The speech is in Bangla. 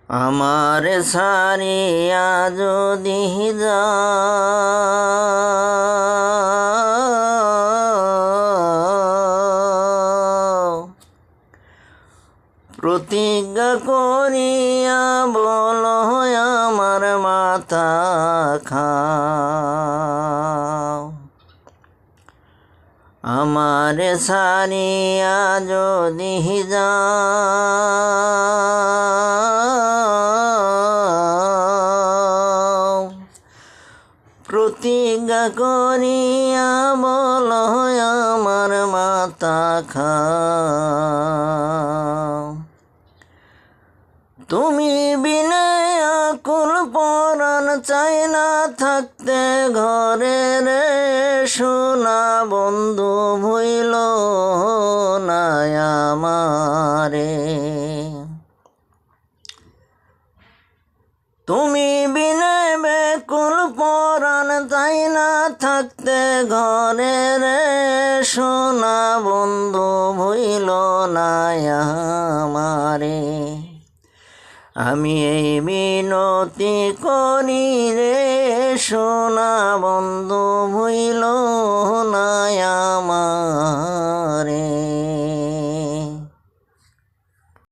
আমার সারিয়া যদি যাও, প্রতিজ্ঞা করিয়া বলো আমার মাথা খাও। আমার সারিয়া যদি যাও, প্রতিজ্ঞা করিয়া বলো আমার মাথা খাও। তুমি বিনে আকুল পরাণ চাই না থাকতে ঘরে রে, সোনা বন্ধু ভুইল না আমারে। তুমি বিনে বেকুল পরাণ চাই না থাকতে ঘরে রে, সোনা বন্ধু ভুইল না আমারে। আমি এই মিনতি করি রে, সোনা বন্ধু ভুইল না আমারে।